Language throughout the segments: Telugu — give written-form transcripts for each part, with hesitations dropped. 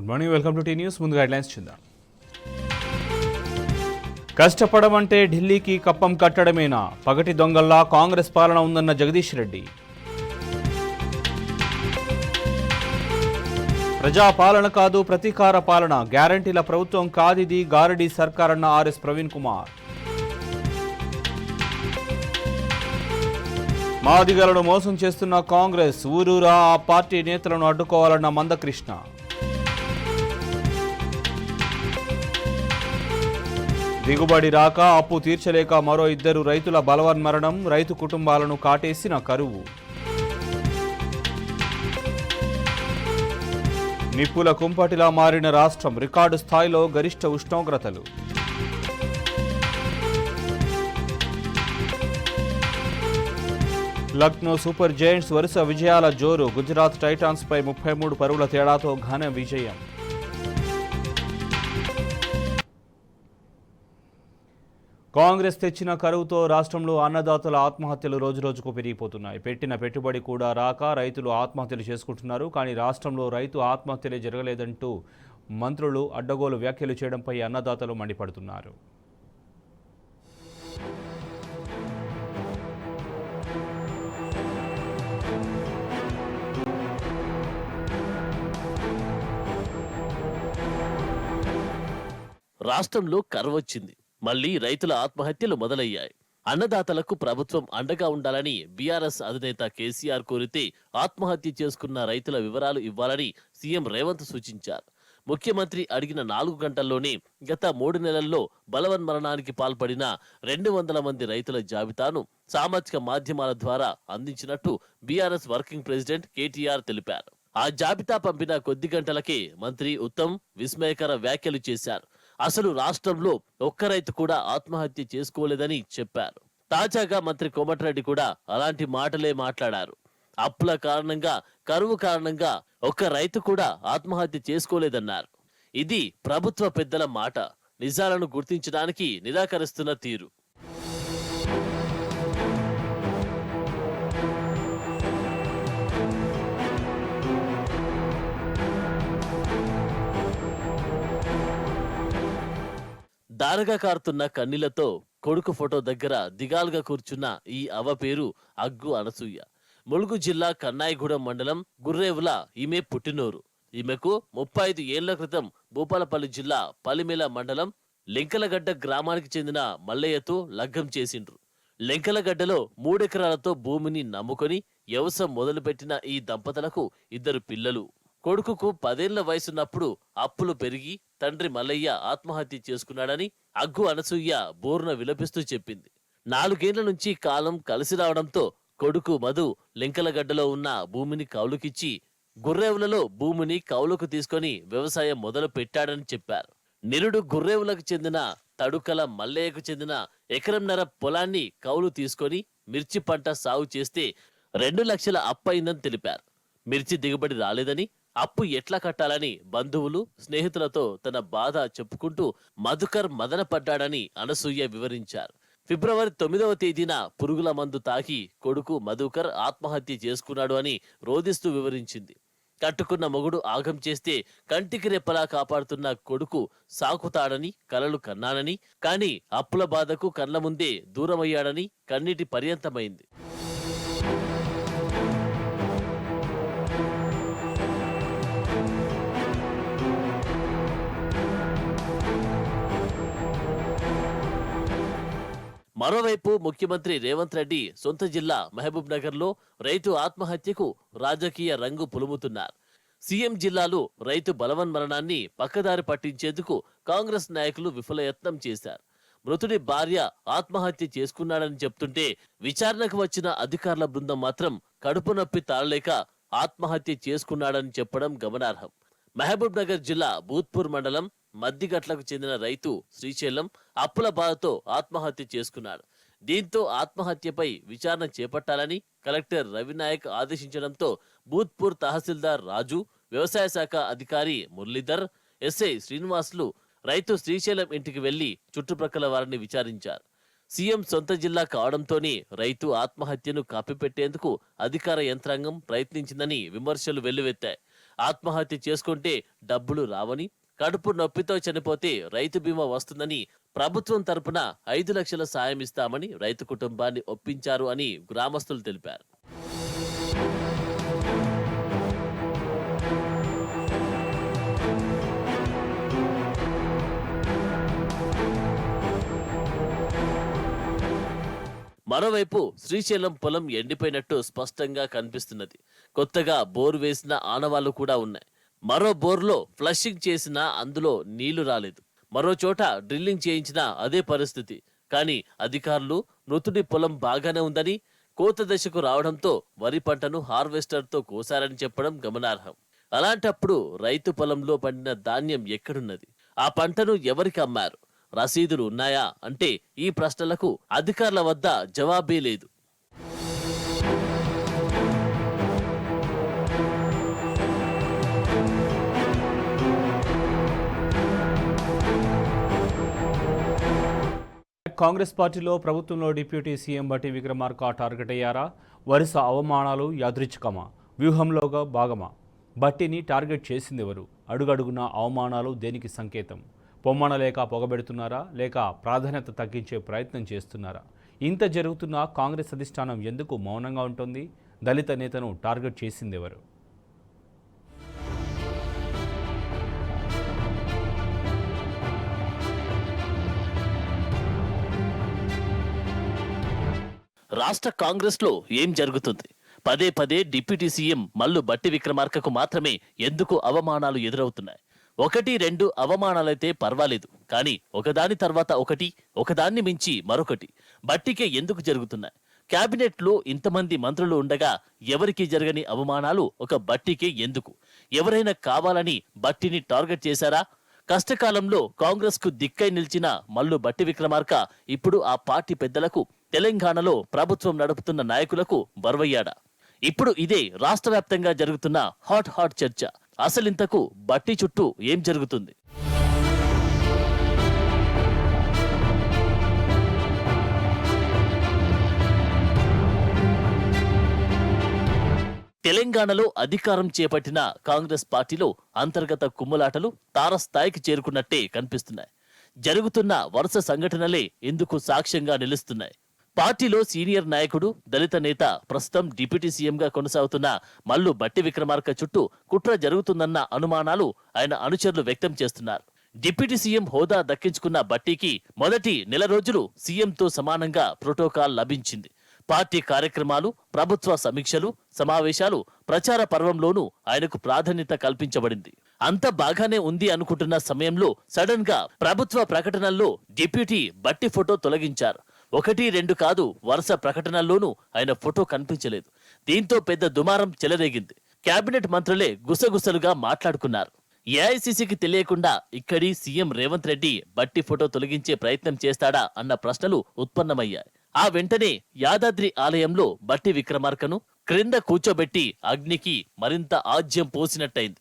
Good morning, welcome to T News. ముందుగా హెడ్లైన్స్ చూద్దాం. కష్టపడమంటే ఢిల్లీకి కప్పం కట్టడమేనా? పగటి దొంగల్లా కాంగ్రెస్ పాలన ఉందన్న జగదీష్ రెడ్డి. ప్రజాపాలన కాదు ప్రతీకార పాలన, గ్యారంటీల ప్రభుత్వం కాదిది, గారడీ సర్కారన్న ఆర్ఎస్ ప్రవీణ్ కుమార్. మాదిగలను మోసం చేస్తున్న కాంగ్రెస్, ఊరూరా ఆ పార్టీ నేతలను అడ్డుకోవాలన్న మందకృష్ణ. దిగుబడి రాక అప్పు తీర్చలేక మరో 2 రైతుల బలవన్మరణం, రైతు కుటుంబాలను కాటేసిన కరువు. నిప్పుల కుంపటిలా మారిన రాష్ట్రం, రికార్డు స్థాయిలో గరిష్ట ఉష్ణోగ్రతలు. లక్నో సూపర్ జైంట్స్ వరుస విజయాల జోరు, గుజరాత్ టైటాన్స్ పై 33 పరుగుల తేడాతో ఘన విజయం. కాంగ్రెస్ తెచ్చిన కరువుతో రాష్ట్రంలో అన్నదాతల ఆత్మహత్యలు రోజురోజుకు పెరిగిపోతున్నాయి. పెట్టిన పెట్టుబడి కూడా రాక రైతులు ఆత్మహత్యలు చేసుకుంటున్నారు. కానీ రాష్ట్రంలో రైతు ఆత్మహత్యలే జరగలేదంటూ మంత్రులు అడ్డగోలు వ్యాఖ్యలు చేయడంపై అన్నదాతలు మండిపడుతున్నారు. రాష్ట్రంలో కరువు వచ్చింది. మళ్లీ రైతుల ఆత్మహత్యలు మొదలయ్యాయి. అన్నదాతలకు ప్రభుత్వం అండగా ఉండాలని బీఆర్ఎస్ అధినేత కేసీఆర్ కోరితే ఆత్మహత్య చేసుకున్న రైతుల వివరాలు ఇవ్వాలని సీఎం రేవంత్ సూచించారు. ముఖ్యమంత్రి అడిగిన 4 గంటల్లోనే గత 3 నెలల్లో బలవన్మరణానికి పాల్పడిన 200 మంది రైతుల జాబితాను సామాజిక మాధ్యమాల ద్వారా అందించినట్టు బీఆర్ఎస్ వర్కింగ్ ప్రెసిడెంట్ కేటీఆర్ తెలిపారు. ఆ జాబితా పంపిన కొద్ది గంటలకే మంత్రి ఉత్తమ్ విస్మయకర వ్యాఖ్యలు చేశారు. అసలు రాష్ట్రంలో ఒక్క రైతు కూడా ఆత్మహత్య చేసుకోలేదని చెప్పారు. తాజాగా మంత్రి కోమటిరెడ్డి కూడా అలాంటి మాటలే మాట్లాడారు. అప్పుల కారణంగా, కరువు కారణంగా ఒక్క రైతు కూడా ఆత్మహత్య చేసుకోలేదన్నారు. ఇది ప్రభుత్వ పెద్దల మాట, నిజాలను గుర్తించడానికి నిరాకరిస్తున్న తీరు. దారగా కారుతున్న కన్నీళ్లతో కొడుకు ఫోటో దగ్గర దిగాలుగా కూర్చున్న ఈ అవ్వ పేరు అగ్గు అనసూయ. ములుగు జిల్లా కన్నాయిగూడెం మండలం గుర్రేవుల ఈమె పుట్టినూరు. ఈమెకు 35 ఏళ్ల క్రితం భూపాలపల్లి జిల్లా పలిమేల మండలం లెంకలగడ్డ గ్రామానికి చెందిన మల్లయ్యతో లగ్గం చేసిండ్రు. లెంకలగడ్డలో 3 ఎకరాలతో భూమిని నమ్ముకొని వ్యవసాయం మొదలుపెట్టిన ఈ దంపతులకు 2 పిల్లలు. కొడుకుకు 10 ఏళ్ల వయసున్నప్పుడు అప్పులు పెరిగి తండ్రి మల్లయ్య ఆత్మహత్య చేసుకున్నాడని అగ్గు అనసూయ బోరున విలపిస్తూ చెప్పింది. 4 ఏళ్ల నుంచి కాలం కలిసి రావడంతో కొడుకు మధు లెంకలగడ్డలో ఉన్న భూమిని కౌలుకిచ్చి గుర్రేవులలో భూమిని కౌలుకు తీసుకొని వ్యవసాయం మొదలు పెట్టాడని చెప్పారు. నిరుడు గుర్రేవులకు చెందిన తడుకల మల్లయ్యకు చెందిన 1.5 ఎకరం పొలాన్ని కౌలు తీసుకొని మిర్చి పంట సాగు చేస్తే 2 లక్షల అప్పయిందని తెలిపారు. మిర్చి దిగుబడి రాలేదని, అప్పు ఎట్లా కట్టాలని బంధువులు, స్నేహితులతో తన బాధ చెప్పుకుంటూ మధుకర్ మదన పడ్డాడని అనసూయ వివరించారు. ఫిబ్రవరి 9వ తేదీన పురుగుల మందు తాకి కొడుకు మధుకర్ ఆత్మహత్య చేసుకున్నాడు అని రోదిస్తూ వివరించింది. కట్టుకున్న మొగుడు ఆగం చేస్తే కంటికి రెప్పలా కాపాడుతున్న కొడుకు సాకుతాడని కలలు కన్నానని, కానీ అప్పుల బాధకు కళ్ళ ముందే దూరమయ్యాడని కన్నీటి పర్యంతమైంది. మరోవైపు ముఖ్యమంత్రి రేవంత్ రెడ్డి సొంత జిల్లా మహబూబ్ నగర్ లో రైతు ఆత్మహత్యకు రాజకీయ రంగు పులుముతున్నారు. సీఎం జిల్లాలో రైతు బలవన్మరణాన్ని పక్కదారి పట్టించేందుకు కాంగ్రెస్ నాయకులు విఫలయత్నం చేశారు. మృతుడి భార్య ఆత్మహత్య చేసుకున్నాడని చెప్తుంటే విచారణకు వచ్చిన అధికారుల బృందం మాత్రం కడుపు నొప్పి తాళలేక ఆత్మహత్య చేసుకున్నాడని చెప్పడం గమనార్హం. మహబూబ్ నగర్ జిల్లా భూత్పూర్ మండలం మద్దిగట్లకు చెందిన రైతు శ్రీశైలం అప్పుల బాధతో ఆత్మహత్య చేసుకున్నాడు. దీంతో ఆత్మహత్యపై విచారణ చేపట్టాలని కలెక్టర్ రవినాయక్ ఆదేశించడంతో భూత్పూర్ తహసీల్దార్ రాజు, వ్యవసాయ శాఖ అధికారి మురళీధర్, ఎస్ఐ శ్రీనివాసులు రైతు శ్రీశైలం ఇంటికి వెళ్లి చుట్టుప్రక్కల వారిని విచారించారు. సీఎం సొంత జిల్లా కావడంతోనే రైతు ఆత్మహత్యను కప్పిపెట్టేందుకు అధికార యంత్రాంగం ప్రయత్నించిందని విమర్శలు వెల్లువెత్తాయి. ఆత్మహత్య చేసుకుంటే డబ్బులు రావని, కడుపు నొప్పితో చనిపోతే రైతు బీమా వస్తుందని ప్రభుత్వం తరపున 5 లక్షల సాయం ఇస్తామని రైతు కుటుంబాన్ని ఒప్పించారు అని గ్రామస్తులు తెలిపారు. మరోవైపు శ్రీశైలం పొలం ఎండిపోయినట్టు స్పష్టంగా కనిపిస్తున్నది. కొత్తగా బోరు వేసిన ఆనవాళ్లు కూడా ఉన్నాయి. మరో బోర్లో ఫ్లషింగ్ చేసినా అందులో నీళ్లు రాలేదు. మరో చోట డ్రిల్లింగ్ చేయించినా అదే పరిస్థితి. కానీ అధికారులు మృతుడి పొలం బాగానే ఉందని, కోత దశకు రావడంతో వరి పంటను హార్వెస్టర్తో కోసారని చెప్పడం గమనార్హం. అలాంటప్పుడు రైతు పొలంలో పండిన ధాన్యం ఎక్కడున్నది? ఆ పంటను ఎవరికి అమ్మారు? రసీదులు ఉన్నాయా అంటే ఈ ప్రశ్నలకు అధికారుల వద్ద జవాబే లేదు. కాంగ్రెస్ పార్టీలో ప్రభుత్వంలో డిప్యూటీ సీఎం బట్టి విక్రమార్క టార్గెట్ అయ్యారా? వరుస అవమానాలు యాదృచ్ఛికమా? వ్యూహంలోగా భాగమా? బట్టిని టార్గెట్ చేసిందెవరు? అడుగడుగున అవమానాలు దేనికి సంకేతం? పొమ్మనలేక పొగబెడుతున్నారా? లేక ప్రాధాన్యత తగ్గించే ప్రయత్నం చేస్తున్నారా? ఇంత జరుగుతున్నా కాంగ్రెస్ అధిష్టానం ఎందుకు మౌనంగా ఉంటుంది? దళిత నేతను టార్గెట్ చేసిందెవరు? రాష్ట్ర కాంగ్రెస్ లో ఏం జరుగుతుంది? పదే పదే డిప్యూటీ సీఎం మల్లు బట్టి విక్రమార్కకు మాత్రమే ఎందుకు అవమానాలు ఎదురవుతున్నాయి? 1-2 అవమానాలైతే పర్వాలేదు, కానీ ఒకదాని తర్వాత ఒకటి, ఒకదాన్ని మించి మరొకటి బట్టికే ఎందుకు జరుగుతున్నాయి? కేబినెట్ లో ఇంతమంది మంత్రులు ఉండగా ఎవరికి జరగని అవమానాలు ఒక బట్టికే ఎందుకు? ఎవరైనా కావాలని బట్టిని టార్గెట్ చేశారా? కష్టకాలంలో కాంగ్రెస్ కు దిక్కై నిలిచిన మల్లు బట్టి విక్రమార్క ఇప్పుడు ఆ పార్టీ పెద్దలకు, తెలంగాణలో ప్రభుత్వం నడుపుతున్న నాయకులకు బరువయ్యాడా? ఇప్పుడు ఇదే రాష్ట్ర వ్యాప్తంగా జరుగుతున్న హాట్ చర్చ. అసలింతకు బట్టి చుట్టూ ఏం జరుగుతుంది? తెలంగాణలో అధికారం చేపట్టిన కాంగ్రెస్ పార్టీలో అంతర్గత కుమ్ములాటలు తారస్థాయికి చేరుకున్నట్టే కనిపిస్తున్నాయి. జరుగుతున్న వరుస సంఘటనలే ఇందుకు సాక్ష్యంగా నిలుస్తున్నాయి. పార్టీలో సీనియర్ నాయకుడు, దళిత నేత, ప్రస్తుతం డిప్యూటీ సీఎంగా కొనసాగుతున్న మల్లు బట్టి విక్రమార్క చుట్టూ కుట్ర జరుగుతుందన్న అనుమానాలు ఆయన అనుచరులు వ్యక్తం చేస్తున్నారు. డిప్యూటీ సీఎం హోదా దక్కించుకున్న బట్టికి మొదటి నెల రోజులు సీఎంతో సమానంగా ప్రోటోకాల్ లభించింది. పార్టీ కార్యక్రమాలు, ప్రభుత్వ సమీక్షలు, సమావేశాలు, ప్రచార పర్వంలోనూ ఆయనకు ప్రాధాన్యత కల్పించబడింది. అంత బాగానే ఉంది అనుకుంటున్న సమయంలో సడన్ గా ప్రభుత్వ ప్రకటనల్లో డిప్యూటీ బట్టి ఫోటో తొలగించారు. 1-2 కాదు, వరుస ప్రకటనల్లోనూ ఆయన ఫోటో కనిపించలేదు. దీంతో పెద్ద దుమారం చెలరేగింది. కేబినెట్ మంత్రులే గుసగుసలుగా మాట్లాడుకున్నారు. ఏఐసీసీకి తెలియకుండా ఇక్కడి సీఎం రేవంత్ రెడ్డి బట్టి ఫోటో తొలగించే ప్రయత్నం చేస్తాడా అన్న ప్రశ్నలు ఉత్పన్నమయ్యాయి. ఆ వెంటనే యాదాద్రి ఆలయంలో బట్టి విక్రమార్కను క్రింద కూర్చోబెట్టి అగ్నికి మరింత ఆజ్యం పోసినట్టయింది.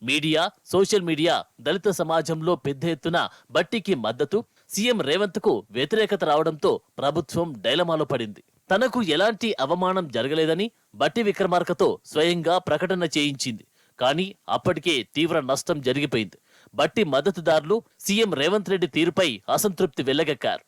మీడియా, సోషల్ మీడియా, దళిత సమాజంలో పెద్ద ఎత్తున బట్టికి మద్దతు, సీఎం రేవంత్ కు వ్యతిరేకత రావడంతో ప్రభుత్వం డైలమాలో పడింది. తనకు ఎలాంటి అవమానం జరగలేదని బట్టి విక్రమార్కతో స్వయంగా ప్రకటన చేయించింది. కానీ అప్పటికే తీవ్ర నష్టం జరిగిపోయింది. బట్టి మద్దతుదారులు సీఎం రేవంత్ రెడ్డి తీరుపై అసంతృప్తి వెళ్లగక్కారు.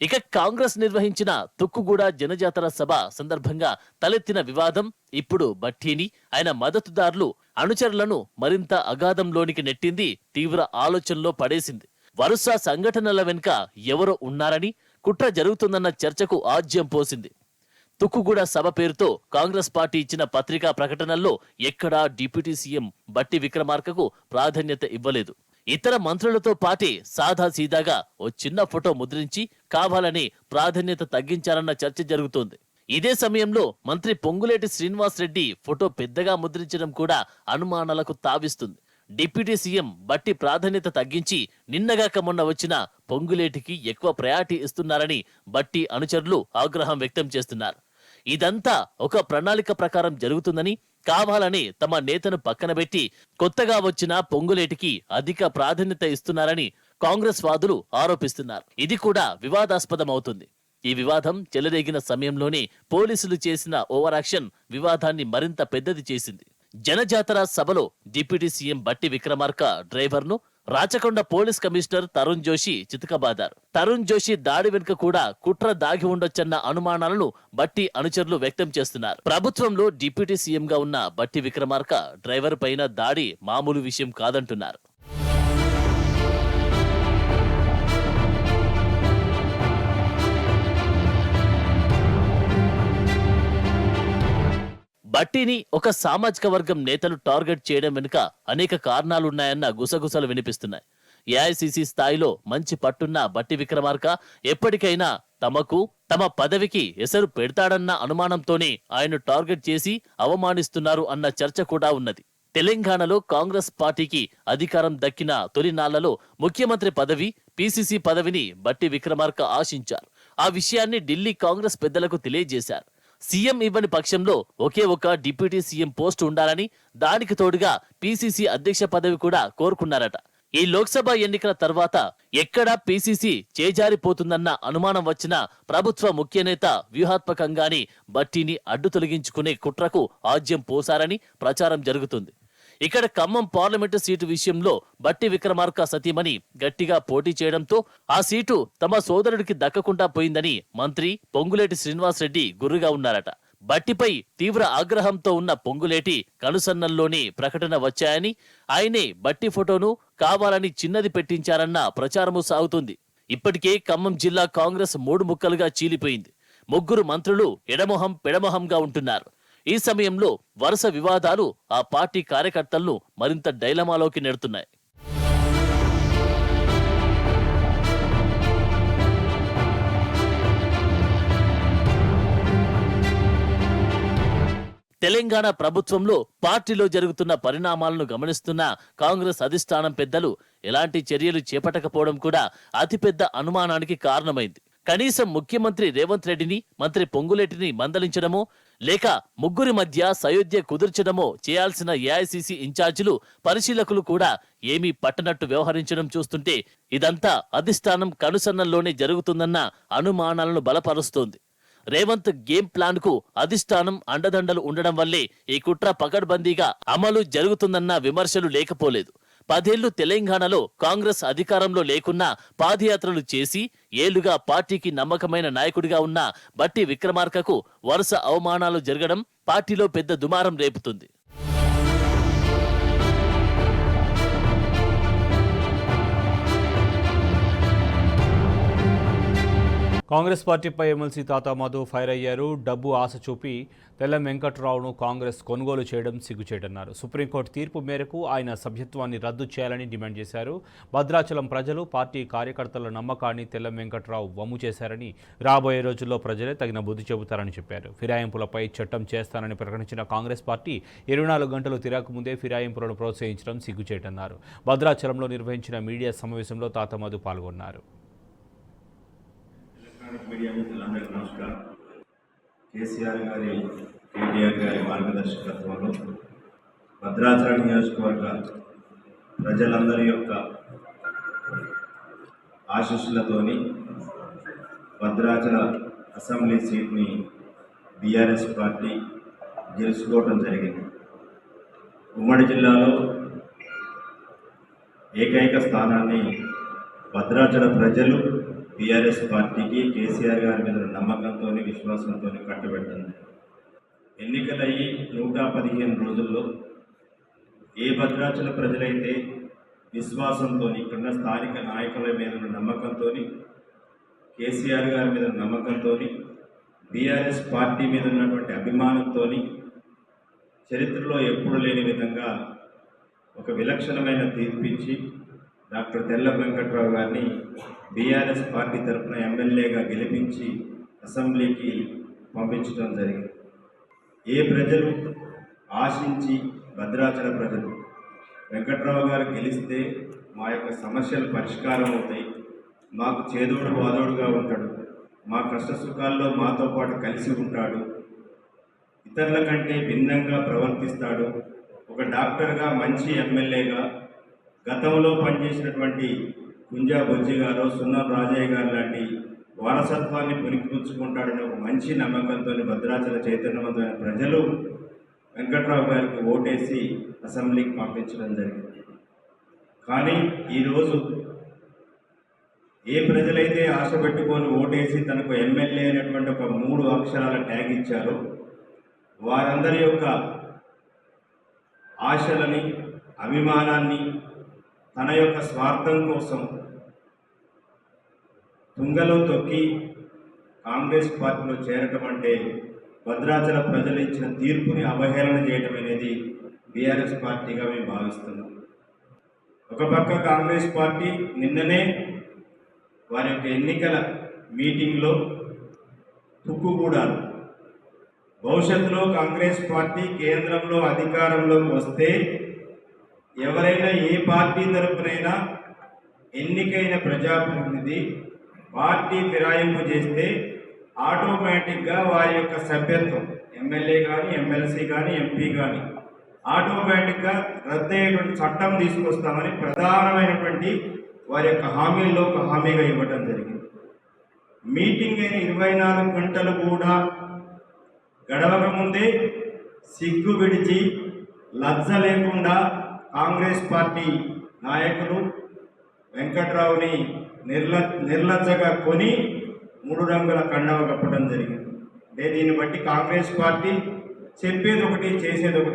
ఇక కాంగ్రెస్ నిర్వహించిన తుక్కుగూడ జనజాతర సభ సందర్భంగా తలెత్తిన వివాదం ఇప్పుడు బట్టిని, ఆయన మద్దతుదారులు, అనుచరులను మరింత అగాధంలోనికి నెట్టింది, తీవ్ర ఆలోచనలో పడేసింది. వరుస సంఘటనల వెనుక ఎవరో ఉన్నారని, కుట్ర జరుగుతుందన్న చర్చకు ఆజ్యం పోసింది. తుక్కుగూడ సభ పేరుతో కాంగ్రెస్ పార్టీ ఇచ్చిన పత్రికా ప్రకటనల్లో ఎక్కడా డిప్యూటీ సీఎం బట్టి విక్రమార్కకు ప్రాధాన్యత ఇవ్వలేదు. ఇతర మంత్రులతో పాటే సాదాసీదాగా ఓ చిన్న ఫోటో ముద్రించి కావాలని ప్రాధాన్యత తగ్గించారన్న చర్చ జరుగుతోంది. ఇదే సమయంలో మంత్రి పొంగులేటి శ్రీనివాస్ రెడ్డి ఫోటో పెద్దగా ముద్రించడం కూడా అనుమానాలకు తావిస్తుంది. డిప్యూటీ సీఎం బట్టి ప్రాధాన్యత తగ్గించి నిన్నగాక మొన్న వచ్చిన పొంగులేటికి ఎక్కువ ప్రయారిటీ ఇస్తున్నారని బట్టి అనుచరులు ఆగ్రహం వ్యక్తం చేస్తున్నారు. ఇదంతా ఒక ప్రణాళిక ప్రకారం జరుగుతుందని, కావాలని తమ నేతను పక్కన పెట్టి కొత్తగా వచ్చిన పొంగులేటికి అధిక ప్రాధాన్యత ఇస్తున్నారని కాంగ్రెస్ వాదులు ఆరోపిస్తున్నారు. ఇది కూడా వివాదాస్పదమవుతుంది. ఈ వివాదం చెలరేగిన సమయంలోనే పోలీసులు చేసిన ఓవర్ యాక్షన్ వివాదాన్ని మరింత పెద్దది చేసింది. జనజాతర సభలో డిప్యూటీ సీఎం బట్టి విక్రమార్క డ్రైవర్ను రాచకొండ పోలీస్ కమిషనర్ తరుణ్ జోషి చితకబాదారు. తరుణ్ జోషి దాడి వెనుక కూడా కుట్ర దాగి ఉండొచ్చన్న అనుమానాలను బట్టి అనుచరులు వ్యక్తం చేస్తున్నారు. ప్రభుత్వంలో డిప్యూటీ సీఎంగా ఉన్న బట్టి విక్రమార్క డ్రైవర్ పైన దాడి మామూలు విషయం కాదంటున్నారు. బట్టిని ఒక సామాజిక వర్గం నేతలు టార్గెట్ చేయడం వెనుక అనేక కారణాలున్నాయన్న గుసగుసలు వినిపిస్తున్నాయి. ఏఐసీసీ స్థాయిలో మంచి పట్టున్న బట్టి విక్రమార్క ఎప్పటికైనా తమ పదవికి ఎసరు పెడతాడన్న అనుమానంతోనే ఆయన టార్గెట్ చేసి అవమానిస్తున్నారు అన్న చర్చ కూడా ఉన్నది. తెలంగాణలో కాంగ్రెస్ పార్టీకి అధికారం దక్కిన తొలినాళ్లలో ముఖ్యమంత్రి పదవి, పీసీసీ పదవిని బట్టి విక్రమార్క ఆశించారు. ఆ విషయాన్ని ఢిల్లీ కాంగ్రెస్ పెద్దలకు తెలియజేశారు. సీఎం ఇవ్వని పక్షంలో ఒకే ఒక డిప్యూటీ సీఎం పోస్టు ఉండాలని, దానికి తోడుగా పీసీసీ అధ్యక్ష పదవి కూడా కోరుకున్నారట. ఈ లోక్సభ ఎన్నికల తర్వాత ఎక్కడా పీసీసీ చేజారిపోతుందన్న అనుమానం వచ్చిన ప్రభుత్వ ముఖ్య నేత వ్యూహాత్మకంగానే బట్టిని అడ్డు తొలగించుకునే కుట్రకు ఆజ్యం పోసారని ప్రచారం జరుగుతుంది. ఇక్కడ ఖమ్మం పార్లమెంటు సీటు విషయంలో బట్టి విక్రమార్క సతీమణి గట్టిగా పోటీ చేయడంతో ఆ సీటు తమ సోదరుడికి దక్కకుండా పోయిందని మంత్రి పొంగులేటి శ్రీనివాసరెడ్డి గుర్రుగా ఉన్నారట. బట్టిపై తీవ్ర ఆగ్రహంతో ఉన్న పొంగులేటి కనుసన్నల్లోనే ప్రకటన వచ్చాయని, ఆయనే బట్టి ఫోటోను కావాలని చిన్నది పెట్టించారన్న ప్రచారము సాగుతుంది. ఇప్పటికే ఖమ్మం జిల్లా కాంగ్రెస్ 3 ముక్కలుగా చీలిపోయింది. 3 మంత్రులు ఎడమొహం పెడమొహంగా ఉంటున్నారు. ఈ సమయంలో వరుస వివాదాలు ఆ పార్టీ కార్యకర్తలను మరింత డైలమాలోకి నెడుతున్నాయి. తెలంగాణ ప్రభుత్వంలో పార్టీలో జరుగుతున్న పరిణామాలను గమనిస్తున్న కాంగ్రెస్ అధిష్టానం పెద్దలు ఎలాంటి చర్యలు చేపట్టకపోవడం కూడా అతిపెద్ద అనుమానానికి కారణమైంది. కనీసం ముఖ్యమంత్రి రేవంత్ రెడ్డిని, మంత్రి పొంగులేటిని మందలించడమో లేక 3 మధ్య సయోధ్య కుదిర్చడమో చేయాల్సిన ఏఐసీసీ ఇన్ఛార్జీలు, పరిశీలకులు కూడా ఏమీ పట్టనట్టు వ్యవహరించడం చూస్తుంటే ఇదంతా అధిష్టానం కనుసన్నల్లోనే జరుగుతుందన్న అనుమానాలను బలపరుస్తోంది. రేవంత్ గేమ్ ప్లాన్ కు అధిష్టానం అండదండలు ఉండడం వల్లే ఈ కుట్ర పకడ్బందీగా అమలు జరుగుతుందన్న విమర్శలు లేకపోలేదు. 10 ఏళ్లు తెలంగాణలో కాంగ్రెస్ అధికారంలో లేకున్నా పాదయాత్రలు చేసి ఏళ్లుగా పార్టీకి నమ్మకమైన నాయకుడిగా ఉన్న బట్టి విక్రమార్కకు వరుస అవమానాలు జరగడం పార్టీలో పెద్ద దుమారం రేపుతుంది. కాంగ్రెస్ పార్టీపై ఎమ్మెల్సీ తాతా మధు ఫైర్ అయ్యారు. డబ్బు ఆశ చూపి తెల్లం వెంకట్రావును కాంగ్రెస్ కొనుగోలు చేయడం సిగ్గుచేటన్నారు. సుప్రీంకోర్టు తీర్పు మేరకు ఆయన సభ్యత్వాన్ని రద్దు చేయాలని డిమాండ్ చేశారు. భద్రాచలం ప్రజలు పార్టీ కార్యకర్తల నమ్మకాన్ని తెల్లం వెంకట్రావు వమ్ము చేశారని, రాబోయే రోజుల్లో ప్రజలే తగిన బుద్ధి చెబుతారని చెప్పారు. ఫిరాయింపులపై చట్టం చేస్తానని ప్రకటించిన కాంగ్రెస్ పార్టీ 24 గంటలు తిరగకముందే ఫిరాయింపులను ప్రోత్సహించడం సిగ్గుచేటన్నారు. భద్రాచలంలో నిర్వహించిన మీడియా సమావేశంలో తాతా మధు పాల్గొన్నారు. మీడియా మిత్రులందరికీ నమస్కారం. కేసీఆర్ గారి, కేటీఆర్ గారి మార్గదర్శకత్వంలో భద్రాచలం నియోజకవర్గ ప్రజలందరి యొక్క ఆశీస్సులతోని భద్రాచల అసెంబ్లీ సీట్ని బీఆర్ఎస్ పార్టీ గెలుచుకోవడం జరిగింది. ఉమ్మడి జిల్లాలో ఏకైక స్థానాన్ని భద్రాచల ప్రజలు బీఆర్ఎస్ పార్టీకి, కేసీఆర్ గారి మీద నమ్మకంతో, విశ్వాసంతో కట్టబెట్టింది. ఎన్నికలయ్యి 115 రోజుల్లో ఏ భద్రాచల ప్రజలైతే విశ్వాసంతో, ఇక్కడున్న స్థానిక నాయకుల మీద నమ్మకంతో, కేసీఆర్ గారి మీద నమ్మకంతో, బీఆర్ఎస్ పార్టీ మీద ఉన్నటువంటి అభిమానంతో చరిత్రలో ఎప్పుడు లేని విధంగా ఒక విలక్షణమైన తీర్పిచ్చి డాక్టర్ తెల్లం వెంకట్రావు గారిని బీఆర్ఎస్ పార్టీ తరఫున ఎమ్మెల్యేగా గెలిపించి అసెంబ్లీకి పంపించడం జరిగింది. ఏ ప్రజలు ఆశించి, భద్రాచల ప్రజలు వెంకట్రావు గారు గెలిస్తే మా యొక్క సమస్యలు పరిష్కారం అవుతాయి, మాకు చేదోడు వాదోడుగా ఉంటాడు, మా కష్ట సుఖాల్లో మాతో పాటు కలిసి ఉంటాడు, ఇతరుల కంటే భిన్నంగా ప్రవర్తిస్తాడు, ఒక డాక్టర్గా, మంచి ఎమ్మెల్యేగా, గతంలో పనిచేసినటువంటి కుంజా బొజ్జి గారు, సున్నం రాజయ్య గారు లాంటి వారసత్వాన్ని పుణికిపుచ్చుకుంటాడనే ఒక మంచి నమ్మకంతో భద్రాచల చైతన్యవంతమైన ప్రజలు వెంకట్రావు గారికి ఓటేసి అసెంబ్లీకి పంపించడం జరిగింది. కానీ ఈరోజు ఏ ప్రజలైతే ఆశ పెట్టుకొని ఓటేసి తనకు ఎమ్మెల్యే అనేటువంటి ఒక 3 అక్షరాల ట్యాగ్ ఇచ్చారో వారందరి యొక్క ఆశలని, అభిమానాన్ని తన యొక్క స్వార్థం కోసం తుంగలో తొక్కి కాంగ్రెస్ పార్టీలో చేరటం అంటే భద్రాచల ప్రజలు ఇచ్చిన తీర్పుని అవహేళన చేయడం అనేది బీఆర్ఎస్ పార్టీగా మేము భావిస్తున్నాం. ఒక పక్క కాంగ్రెస్ పార్టీ నిన్ననే వారి యొక్క ఎన్నికల మీటింగ్లో తుక్కుగూడారు. భవిష్యత్తులో కాంగ్రెస్ పార్టీ కేంద్రంలో అధికారంలోకి వస్తే ఎవరైనా ఏ పార్టీ తరపునైనా ఎన్నికైన ప్రజాప్రతినిధి పార్టీ ఫిరాయింపు చేస్తే ఆటోమేటిక్గా వారి యొక్క సభ్యత్వం ఎమ్మెల్యే కానీ, ఎమ్మెల్సీ కానీ, ఎంపీ కానీ ఆటోమేటిక్గా రద్దయ్యేటువంటి చట్టం తీసుకొస్తామని ప్రధానమైనటువంటి వారి యొక్క హామీల్లో ఒక హామీగా ఇవ్వటం జరిగింది. మీటింగ్ అయిన 24 గంటలు కూడా గడవక ముందే సిగ్గు విడిచి లజ్జ లేకుండా కాంగ్రెస్ పార్టీ నాయకులు వెంకట్రావుని నిర్లజ్జగా కొని 3 రంగుల కండవ కప్పడం జరిగింది. అంటే దీన్ని బట్టి కాంగ్రెస్ పార్టీ చెప్పేది ఒకటి, చేసేది ఒకటి.